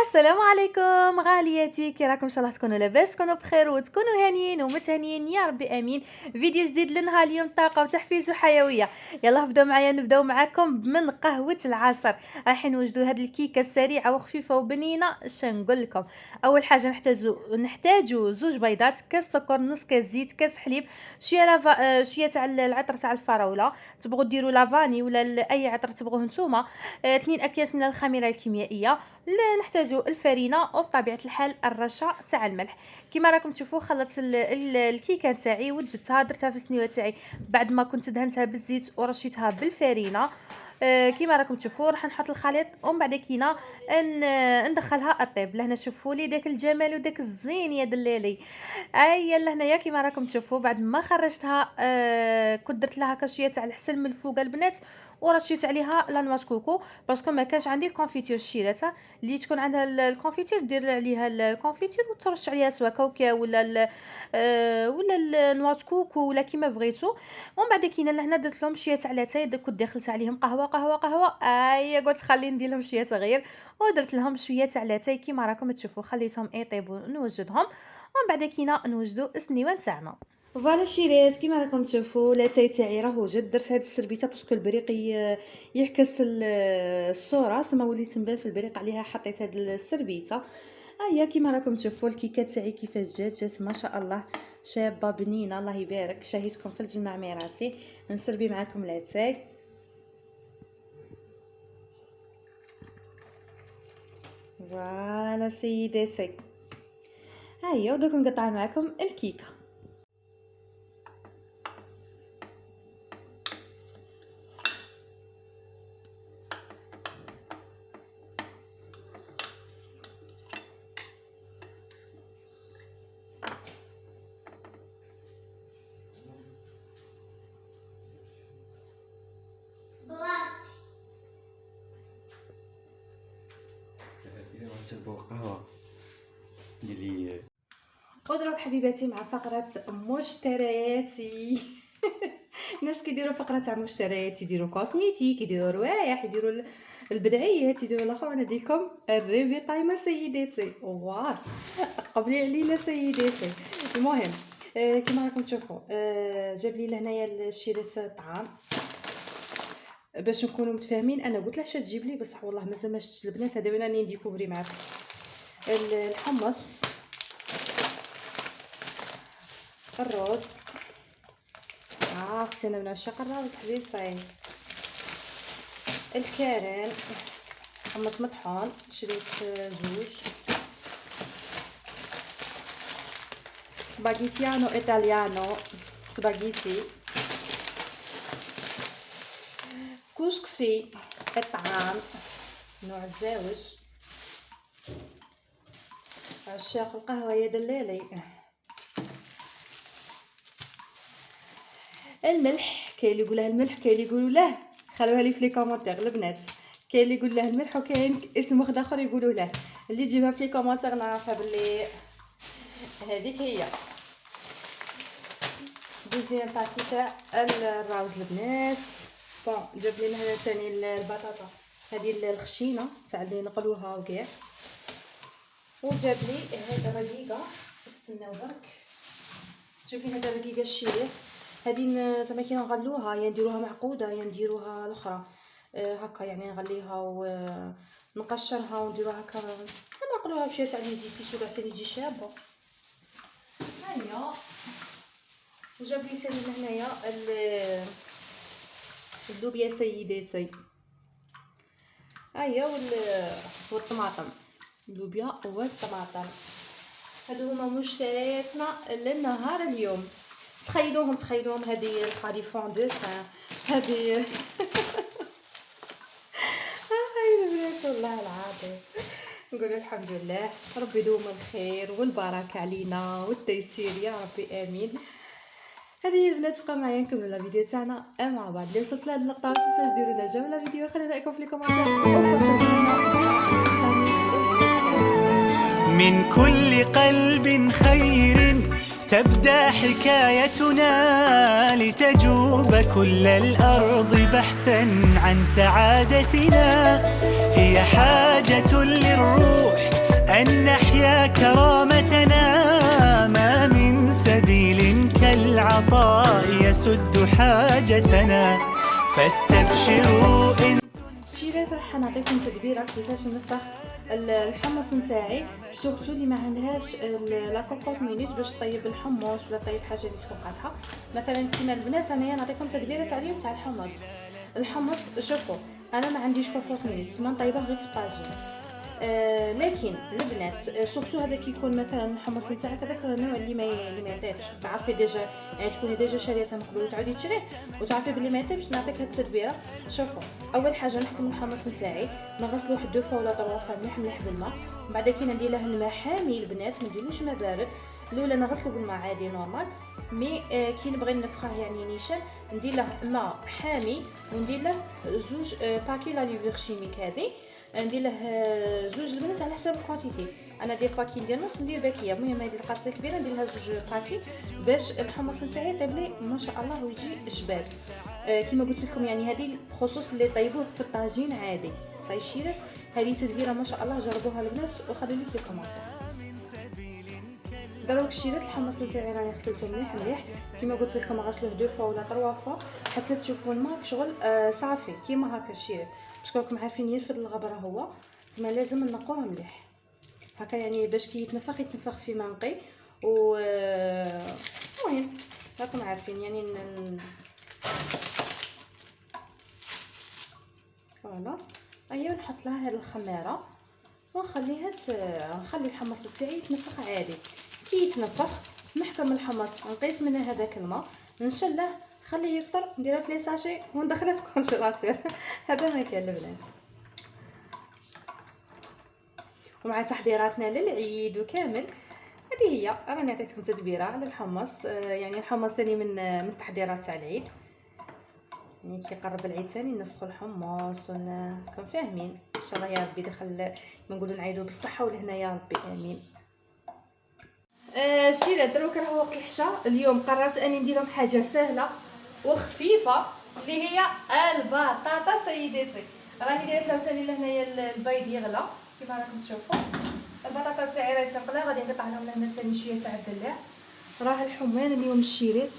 السلام عليكم غالياتي، كي راكم؟ ان شاء الله تكونوا لاباس، تكونوا بخير وتكونوا هانيين ومتهنيين يا ربي امين. فيديو جديد لنهار اليوم، طاقه وتحفيز وحيويه. يلا بداو معايا، نبداو معاكم من قهوه العصر. رايحين نوجدوا هاد الكيكه سريعه وخفيفه وبنينه. اش نقول لكم؟ اول حاجه نحتاجوا زوج بيضات، كاس سكر، نص كاس زيت، كاس حليب، شويه لافا، شويه تاع العطر تاع الفراوله، تبغوا ديروا لافاني ولا اي عطر تبغوه نتوما. 2 اكياس من الخميره الكيميائيه. لا نحتاجو الفرينه وبطبيعه الحال الرشه تاع الملح. كما راكم تشوفوا خلطت الكيكه تاعي وجدتها، درتها في السنيوه تاعي بعد ما كنت دهنتها بالزيت ورشيتها بالفرينه. كما راكم تشوفوا راح نحط الخليط ومن بعد كينا ندخلها الطيب. لهنا شوفوا لي داك الجمال وداك الزين يا دلالي. اي لهنايا كما راكم تشوفوا بعد ما خرجتها كنت درت لها هكا شويه تاع الحسل من الفوق البنات، ورشيت عليها لا نواة كوكو باسكو ما كانش عندي الكونفيتور الشيراتها اللي تكون عندها الكونفيتور، دير عليها الكونفيتور وترش عليها سواء كاوكا ولا ولا النواة كوكو ولا كيما بغيتو. ومن بعد كاينه لهنا درت لهم شويه تاع لاتاي، كنت دخلت عليهم قهوه قهوه قهوه. اي قلت خلي ندير لهم شويه تغيير، ودرت لهم شويه تاع لاتاي كيما راكم تشوفوا، خليتهم يطيبوا نوجدهم ومن بعد كينا نوجدوا السنيوه نتاعنا. فوالا شيرات كيما راكم تشوفوا لاتاي تاعي راه وجد. درت هاد السربيته باسكو البريق يعكس الصوره، سما وليت نبان في البريق عليها حطيت هاد السربيته. هيا كيما راكم تشوفوا الكيكه تاعي كيفاش جات ما شاء الله، شابه بنينه الله يبارك. شهيتكم في الجنه عميراتي. نسربي معاكم لاتاي. فوالا سيداتي، هيا ودوك نقطع معاكم الكيكه. نشربوا قهوة ديالي. ودروك حبيباتي مع فقرة مشترياتي. الناس كيديروا فقرة تاع مشتريات، يديروا كوسميتيك، يديروا روايح، يديروا البدعيات، يديروا الاخر. انا نديكم الريفي تايم سيداتي. واه قبلي علينا سيداتي. المهم كما راكم تشوفوا جاب لي لهنايا الشيرات الطعام باش نكونوا متفاهمين. انا قلت له اش تجيب لي، بصح والله مازال ما شفتش البنات. هذا وين راني نديكوفري معاكم الحمص، الرز. اختي انا من عشاق الرز حبيب صايم. الكارين، حمص مطحون شريت زوج. سباغيتيانو ايطاليانو، سباغيتي. كسكسي الطعام نوع الزاوج. عشاق القهوه يا دلالي. الملح، كاين اللي يقولها الملح، كاين اللي يقولوا له، خلوها لي في لي كومونتير البنات. كاين اللي يقول له الملح وكاين اسم واحد اخر يقولوا له. اللي تجيبها في لي كومونتير نعرفها باللي هذيك هي. دوزيام باكي تاع الراوز البنات. بون جاب لي هنا ثاني البطاطا هذه الخشينه تاع اللي نقلوها وكاع. وجاب لي هذا رقيقه، استناو برك. جاب لي هذا رقيقه الشيرات هذه زعما كي نغلوها يا نديروها معقوده يا نديروها الاخرى هكا، يعني نغليها ونقشرها ونديروها هكا زعما نقلوها بشويه تاع لي زيفيس ولا حتى تجي شابه. هيا وجاب لي ثاني هنايا اللوبيا سيداتي. هيا والطماطم، اللوبيا والطماطم. هادو هما مشترياتنا للنهار اليوم. تخيلوهم هذه الخليفون دو سان هذه. هاي البنات والله العظيم نقول الحمد لله، ربي يدوم الخير والبركه علينا والتيسير يا ربي امين. هذه البنات بقى معايا نكملوا لا فيديو تاعنا مع بعض. اللي وصلت لهاد اللقطه ما تنساوش ديروا لنا جيم لا فيديو، خلينا رايكم في لي كومونتير. من كل قلب خير تبدأ حكايتنا، لتجوب كل الأرض بحثا عن سعادتنا. هي حاجة للروح أن نحيا كرامتنا، ما من سبيل كالعطاء يسد حاجتنا، فاستبشروا إن شيرات راح نعطيكم تدبيره كيفاش نفخ الحمص نتاعي، سورتو اللي ما عندهاش لا كوكوط مينيت باش طيب الحمص ولا طيب حاجه اللي تفوقاتها. مثلا كيما البنات انايا نعطيكم تدبيره تاع اليوم تاع الحمص. شوفوا انا ما عنديش كوكوط مينيت، ما نطيبه غير في الطاجين. لكن البنات سورتو هذا كيكون مثلا الحمص نتاعك هذاك النوع اللي ما يطيبش، تعرفي ديجا يعني تكوني ديجا شاريته من قبل وتعاودي تشريه وتعرفي بلي ما يطيبش. نعطيك هاد التدبيره. شوفوا اول حاجه نحكم الحمص نتاعي نغسلو واحد 2 فوا ولا 3 فوا مليح بالماء، من بعد كي ندير له الماء حامي البنات، ما نديروش ماء بارد. الاولى نغسلو بالماء عادي نورمال، مي كي نبغي نفخه يعني نيشان ندير له ماء حامي وندير له 2 باكي لا ليفور شيميك هذه، ندير له 2 البنات على حسب الكونتيتي. انا دي فوا كي ندير نص ندير باكيه، المهم هذه القرصه كبيره ندير لها 2 باكي باش الحمص نتاعي يطيب لي ما شاء الله ويجي جبال. كما قلت لكم يعني هذه بخصوص اللي طيبوه في الطاجين عادي. صاي شيرات هذه تدبيره ما شاء الله، جربوها البنات وخلوا لي في الكومنتات. دروك شيرات الحمص نتاعي راني غسلته مليح كما قلت لكم، غسلوه 2 فوا ولا 3 فوا حتى تشوفوا الماء شغل صافي كيما هكا الشيرات، باش راكم عارفين يرفد الغبره هو تما لازم نقوه مليح هكا يعني باش كي يتنفخ في ماء نقي. و المهم راكم عارفين يعني فوالا. ايوا نحط لها هذه الخماره ونخليها نخلي الحمص تاعي يتنفخ عادي. كي يتنفخ نحكم الحمص نقيس منه هذاك الماء نشله خليه يكثر نديره في لي ساشي وندخله في الكونجيلاتور. هذا ما كان البنات. ومع تحضيراتنا للعيد وكامل هذه هي راني عطيتكم تدبيره على الحمص. يعني الحمص ثاني من التحضيرات تاع العيد، يعني كي يقرب العيد ثاني نفخوا الحمص راكم فاهمين. ان شاء الله يا ربي دخل ما نقولوا نعيدوا بالصحه والهنا يا ربي امين. شيرات دروك راهو وقت الحشا. اليوم قررت اني ندير لهم حاجه سهله وخفيفه اللي هي البطاطا. سيداتي راني دايره لهم ثاني لهنايا البيض يغلى كما راكم تشوفوا. البطاطا تاعي راهي تغلى، غادي نقطع لهم لهنا ثاني شويه تاع الدلع. راه الحمان اليوم الشيرات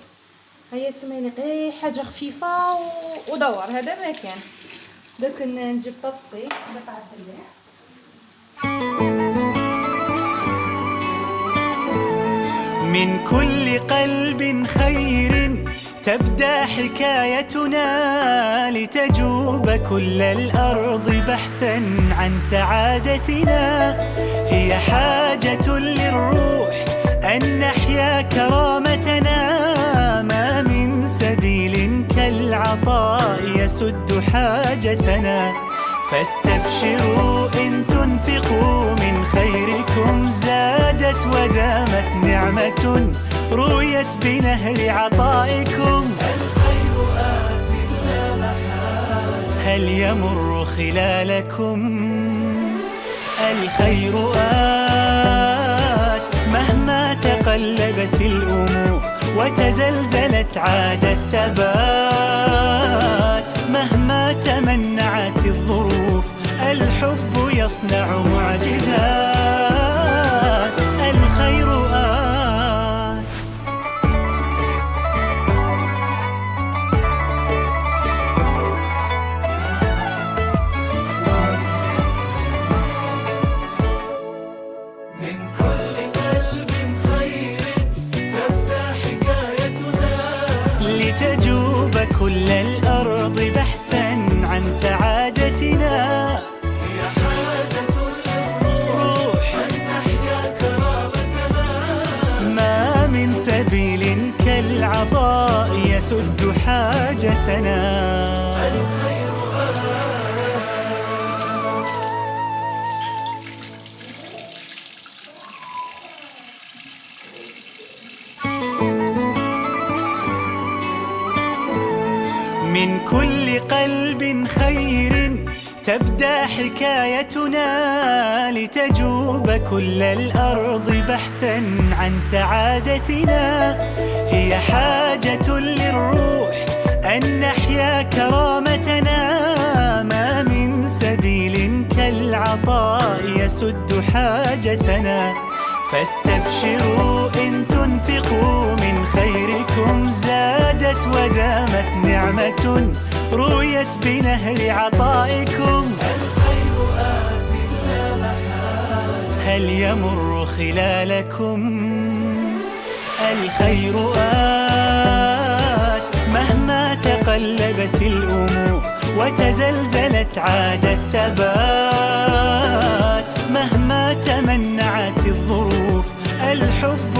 هيا سميني غير حاجه خفيفه ودور هذا ما كان. دوك نجيب طبسي نقطع الدلع. من كل قلب خير تبدأ حكايتنا، لتجوب كل الأرض بحثا عن سعادتنا. هي حاجة للروح أن نحيا كرامتنا، ما من سبيل كالعطاء يسد حاجتنا، فاستبشروا إن تنفقوا من خيركم زادت ودامت نعمة رويت بنهر عطائكم. الخير آت لا محالة، هل يمر خلالكم؟ الخير آت مهما تقلبت الأمور وتزلزلت عاد الثبات، مهما تمنعت الظروف الحب يصنع معجزات. الخير آت. من كل قلب خير تبدأ حكايتنا، لتجوب كل الأرض بحثا عن سعادتنا. هي حاجة للروح أن نحيا كرامتنا، ما من سبيل كالعطاء يسد حاجتنا. الخير من كل قلب خير تبدأ حكايتنا، لتجوب كل الأرض بحثا عن سعادتنا. هي حاجة للروح أن نحيا كرامتنا، ما من سبيل العطاء يسد حاجتنا. فاستبشروا إن تنفقوا من خيركم زادت ودامت نعمة رويت بنهر عطائكم. الخير آت لا محالة هل يمر خلالكم؟ الخير آت مهما تقلبت الأمور وتزلزلت عاد الثبات، مهما تمنعت الظروف الحب